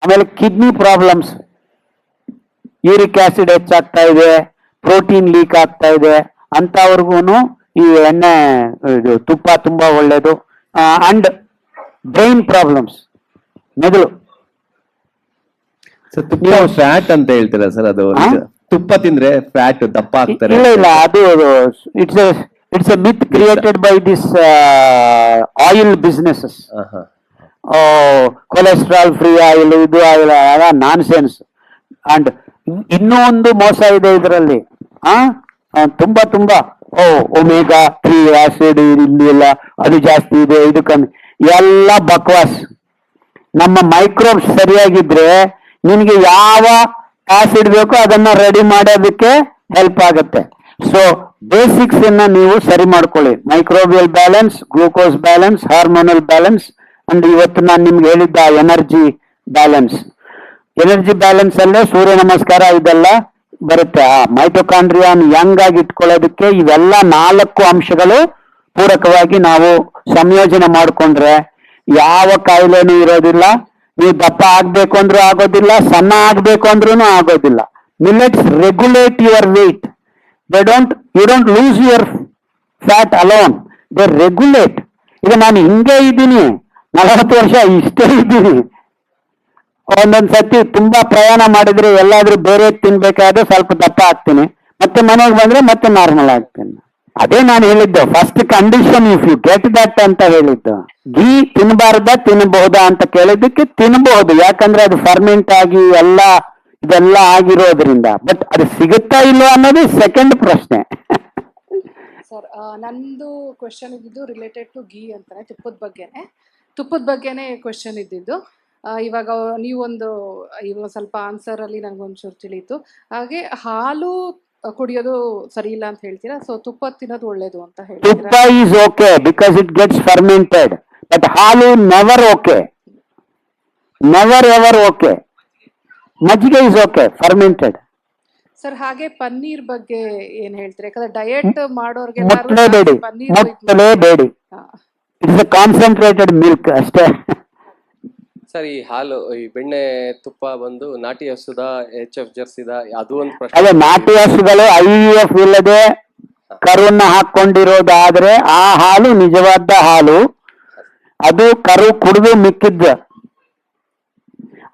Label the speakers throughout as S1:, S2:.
S1: ಆಮೇಲೆ kidney problems, uric acid ಹೆಚ್ಚಾಗ್ತಾ ಇದೆ, ಪ್ರೋಟೀನ್ ಲೀಕ್ ಆಗ್ತಾ ಇದೆ, ಅಂತವ್ರಿಗೂ ಈ ಎಣ್ಣೆ ತುಪ್ಪ ತುಂಬಾ ಒಳ್ಳೇದು. ಅಂಡ್ ಬ್ರೈನ್ ಪ್ರಾಬ್ಲಮ್ಸ್, ಮೆದುಳು.
S2: ತುಪ್ಪ ಫ್ಯಾಟ್ ಅಂತ ಹೇಳ್ತೀರಾ ಸರ್? ಅದು ತುಪ್ಪ ತಿಂದ್ರೆ ಫ್ಯಾಟ್ ದಪ್ಪ ಆಗ್ತಾರೆ?
S1: ಇಲ್ಲ, ಅದು it's A myth created by this oil businesses. Cholesterol free oil, ಇದು ಆಯಿಲ್, ನಾನ್ ಸೆನ್ಸ್. ಅಂಡ್ ಇನ್ನೂ ಒಂದು ಮೋಸ ಇದೆ ಇದರಲ್ಲಿ. ತುಂಬಾ ಒಮೆಗಾ 3 ಆಸಿಡ್ ಇಲ್ಲ, ಅದು ಜಾಸ್ತಿ ಇದೆ, ಇದು ಕಮ್ಮಿ, ಎಲ್ಲ ಬಕ್ವಾಸ್. ನಮ್ಮ ಮೈಕ್ರೋಬ್ಸ್ ಸರಿಯಾಗಿದ್ರೆ ನಿನಗೆ ಯಾವ ಆಸಿಡ್ ಬೇಕೋ ಅದನ್ನ ರೆಡಿ ಮಾಡೋದಕ್ಕೆ ಹೆಲ್ಪ್ ಆಗುತ್ತೆ. ಸೊ ಬೇಸಿಕ್ಸ್ ಅನ್ನ ನೀವು ಸರಿ ಮಾಡ್ಕೊಳ್ಳಿ. Microbial balance, glucose balance, hormonal balance, and ಇವತ್ತು ನಾನು ನಿಮ್ಗೆ ಹೇಳಿದ್ದ ಎನರ್ಜಿ ಬ್ಯಾಲೆನ್ಸ್. ಎನರ್ಜಿ ಬ್ಯಾಲೆನ್ಸ್ ಅಲ್ಲೇ ಸೂರ್ಯ ನಮಸ್ಕಾರ ಇದೆಲ್ಲ ಬರುತ್ತೆ. ಮೈಟೊಕಾಂಡ್ರಿಯಾನ್ ಯಂಗ್ ಆಗಿ ಇಟ್ಕೊಳ್ಳೋದಕ್ಕೆ ಇವೆಲ್ಲ 4 ಅಂಶಗಳು ಪೂರಕವಾಗಿ ನಾವು ಸಂಯೋಜನೆ ಮಾಡಿಕೊಂಡ್ರೆ ಯಾವ ಕಾಯಿಲೆನೂ ಇರೋದಿಲ್ಲ. ನೀವು ದಪ್ಪ ಆಗ್ಬೇಕು ಅಂದ್ರೂ ಆಗೋದಿಲ್ಲ, ಸಣ್ಣ ಆಗ್ಬೇಕು ಅಂದ್ರೂ ಆಗೋದಿಲ್ಲ. Millets regulate your weight. You don't lose your fat alone, they regulate. ಈಗ ನಾನು ಹಿಂಗೆ ಇದ್ದೀನಿ, 40 ವರ್ಷ ಇಷ್ಟೇ ಇದ್ದೀನಿ. ಒಂದೊಂದ್ ಸತಿ ತುಂಬಾ ಪ್ರಯಾಣ ಮಾಡಿದ್ರೆ ಎಲ್ಲಾದ್ರೂ ಬೇರೆ ತಿನ್ಬೇಕಾದ್ರೆ ಸ್ವಲ್ಪ ದಪ್ಪ ಆಗ್ತೀನಿ, ಮತ್ತೆ ಮನೆಗೆ ಬಂದ್ರೆ ಮತ್ತೆ ನಾರ್ಮಲ್ ಆಗ್ತೀನಿ. ಅದೇ ನಾನು ಹೇಳಿದ್ದು, first condition if you get that ಅಂತ ಹೇಳಿದ್ದು. ಘೀ ತಿನ್ನಬಹುದಾ ಅಂತ ಕೇಳಿದ್ದಕ್ಕೆ ತಿನ್ನಬಹುದು, ಯಾಕಂದ್ರೆ ಅದು ಫರ್ಮೆಂಟ್ ಆಗಿ ಇದೆಲ್ಲ ಆಗಿರೋದ್ರಿಂದ. ಬಟ್ ಅದು ಸಿಗುತ್ತಾ ಇಲ್ವಾ ಅನ್ನೋದು ಸೆಕೆಂಡ್ ಪ್ರಶ್ನೆ.
S3: ಸರ್, ನಂದು ಕ್ವೆಶನ್ ಇದ್ದಿದ್ದು ರಿಲೇಟೆಡ್ ಟು ಘೀ ಅಂತಾನೆ, ತುಪ್ಪದ ಬಗ್ಗೆನೆ ಕ್ವೆಶನ್ ಇದ್ದಿದ್ದು. ಇವಾಗ ಇವಾಗ ಸ್ವಲ್ಪ ಆನ್ಸರ್ ಅಲ್ಲಿ ನಂಗೊಂಚೂರು ತಿಳಿಯಿತು. ಹಾಗೆ ಹಾಲು ಕುಡಿಯೋದು ಸರಿ ಇಲ್ಲ ಅಂತ ಹೇಳ್ತೀರಾ, ಸೊ ತುಪ್ಪ ತಿನ್ನೋದು ಒಳ್ಳೇದು ಅಂತ ಹೇಳ್ತೀರಾ?
S1: ತುಪ್ಪ is okay because it gets fermented, but ಹಾಲು never okay, never ever okay. ಮಜ್ಜಿಗೆ ಇಸ್ ಓಕೆ ಫರ್ಮೆಂಟೆಡ್.
S3: ಸರ್, ಹಾಗೆ ಪನ್ನೀರ್ ಬಗ್ಗೆ ಏನ್ ಹೇಳ್ತೀರಾ? ಯಾಕಂದ್ರೆ ಡಯಟ್ ಮಾಡೋರ್ಗೆ
S1: ಮುಟ್ಲೇಬೇಡಿ, ಇಟ್ಸ್ ಎ ಕಾನ್ಸಂಟ್ರೇಟೆಡ್ ಮಿಲ್ಕ್ ಅಷ್ಟೇ.
S4: ಸರ್, ಈ ಹಾಲು, ಈ ಬೆಣ್ಣೆ ತುಪ್ಪ ಬಂದು ನಾಟಿ ಹಸುದ, HF ಜರ್ಸಿದ, ಅದು ಒಂದು ಪ್ರಶ್ನೆ.
S1: ಅದೇ ನಾಟಿ ಹಸುಗಳು IVF ಇಲ್ಲದೆ ಕರುವನ್ನ ಹಾಕೊಂಡಿರೋದಾದ್ರೆ ಆ ಹಾಲು ನಿಜವಾದ ಹಾಲು. ಅದು ಕರು ಕುಡಿದು ಮಿಕ್ಕಿದ್ದ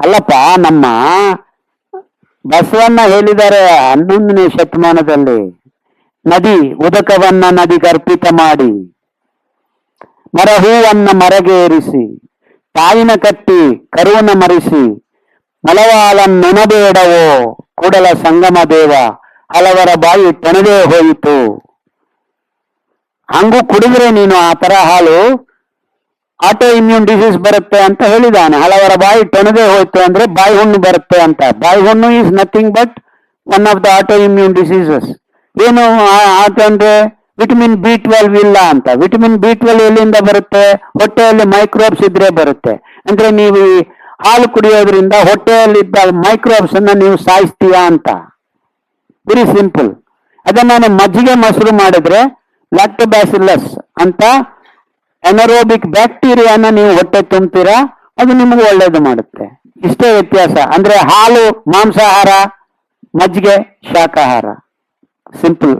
S1: ಅಲ್ಲಪ್ಪ. ನಮ್ಮ ಬಸವಣ್ಣ ಹೇಳಿದ್ದಾರೆ 11ನೇ ಶತಮಾನದಲ್ಲಿ, ನದಿ ಉದಕವನ್ನ ನದಿಗರ್ಪಿತ ಮಾಡಿ, ಮರ ಹೂವನ್ನ ಮರಗೇರಿಸಿ, ತಾಯಿನ ಕಟ್ಟಿ ಕರುವನ್ನ ಮರಿಸಿ, ಮಲವಾಳನ್ನೆನಬೇಡವೋ ಕೂಡಲ ಸಂಗಮ ದೇವ, ಹಲವರ ಬಾಯಿ ತೆಣದೇ ಹೋಯಿತು. ಹಂಗೂ ಕುಡಿದ್ರೆ ನೀನು ಆ ತರ ಹಾಲು ಆಟೋ ಇಮ್ಯೂನ್ ಡಿಸೀಸ್ ಬರುತ್ತೆ ಅಂತ ಹೇಳಿದಾನೆ. ಹಲವರ ಬಾಯಿ ಟೊಣದೆ ಹೋಯ್ತು ಅಂದ್ರೆ ಬಾಯಿ ಹುಣ್ಣು ಬರುತ್ತೆ ಅಂತ. ಬಾಯಿ ಹುಣ್ಣು is nothing but one of the auto immune diseases. ಏನು ಅಂದ್ರೆ ವಿಟಮಿನ್ B12 ಇಲ್ಲ ಅಂತ. ವಿಟಮಿನ್ B12 ಎಲ್ಲಿಂದ ಬರುತ್ತೆ? ಹೊಟ್ಟೆಯಲ್ಲಿ ಮೈಕ್ರೋಬ್ಸ್ ಇದ್ರೆ ಬರುತ್ತೆ. ಅಂದ್ರೆ ನೀವು ಹಾಲು ಕುಡಿಯೋದ್ರಿಂದ ಹೊಟ್ಟೆಯಲ್ಲಿದ್ದ ಮೈಕ್ರೋಬ್ಸ್ ಅನ್ನ ನೀವು ಸಾಯಿಸ್ತೀಯಾ ಅಂತ. Very simple. ಅದನ್ನ ಮಜ್ಜಿಗೆ ಮೊಸರು ಮಾಡಿದ್ರೆ ಲ್ಯಾಕ್ಟೋಬ್ಯಾಸಿಲ್ಲಸ್ ಅಂತ ಎನರೋಬಿಕ್ ಬ್ಯಾಕ್ಟೀರಿಯಾನ ನೀವು ಹೊಟ್ಟೆ ತುಂಬ್ತೀರಾ, ಅದು ನಿಮ್ಗೆ ಒಳ್ಳೇದು ಮಾಡುತ್ತೆ. ಇಷ್ಟೇ ವ್ಯತ್ಯಾಸ. ಅಂದ್ರೆ ಹಾಲು ಮಾಂಸಾಹಾರ, ಮಜ್ಜಿಗೆ ಶಾಕಾಹಾರ. ಸಿಂಪಲ್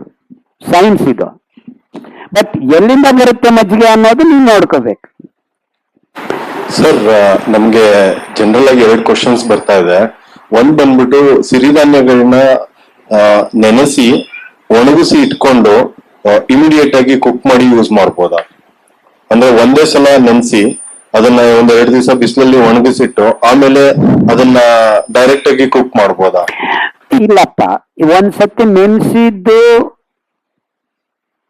S1: ಸೈನ್ಸ್ ಇದು. ಬಟ್ ಎಲ್ಲಿಂದ ಬರುತ್ತೆ ಮಜ್ಜಿಗೆ ಅನ್ನೋದು ನೀವು ನೋಡ್ಕೋಬೇಕು.
S5: ಸರ್, ನಮ್ಗೆ ಜನರಲ್ ಆಗಿ 2 ಕ್ವಶನ್ಸ್ ಬರ್ತಾ ಇದೆ. ಒಂದ್ ಬಂದ್ಬಿಟ್ಟು ಸಿರಿಧಾನ್ಯಗಳನ್ನ ನೆನೆಸಿ ಒಣಗಿಸಿ ಇಟ್ಕೊಂಡು ಇಮಿಡಿಯೇಟ್ ಆಗಿ ಕುಕ್ ಮಾಡಿ ಯೂಸ್ ಮಾಡ್ಬೋದಾ? ಅಂದ್ರೆ ಒಂದೇ ಸಲ ನೆನೆಸಿ ಅದನ್ನ 1-2 ದಿವಸ ಬಿಸಿಲಲ್ಲಿ ಒಣಗಿಸಿಟ್ಟು ಆಮೇಲೆ ಅದನ್ನ ಡೈರೆಕ್ಟ್ ಆಗಿ ಕುಕ್ ಮಾಡ್ಬೋದಾ?
S1: ಇಲ್ಲಪ್ಪ, ಒಂದ್ಸತಿ ನೆನೆಸಿದ್ದು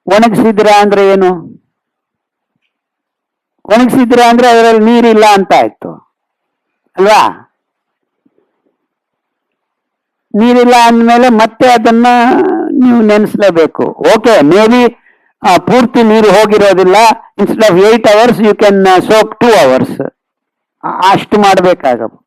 S1: ಒಣಗಿಸಿದ್ರ ಅಂದ್ರೆ ಏನು? ಒಣಗಿಸಿದ್ರ ಅಂದ್ರೆ ಅದರಲ್ಲಿ ನೀರಿಲ್ಲ ಅಂತ ಆಯ್ತು ಅಲ್ವಾ? ನೀರಿಲ್ಲ ಅಂದ್ಮೇಲೆ ಮತ್ತೆ ಅದನ್ನ ನೀವು ನೆನೆಸ್ಲೇಬೇಕು. ಓಕೆ, ಮೇ ಬಿ ಪೂರ್ತಿ ನೀರು ಹೋಗಿರೋದಿಲ್ಲ. Instead of 8 hours you can soak 2 hours. ಅಷ್ಟು ಮಾಡ್ಬೇಕಾಗಬಹುದು.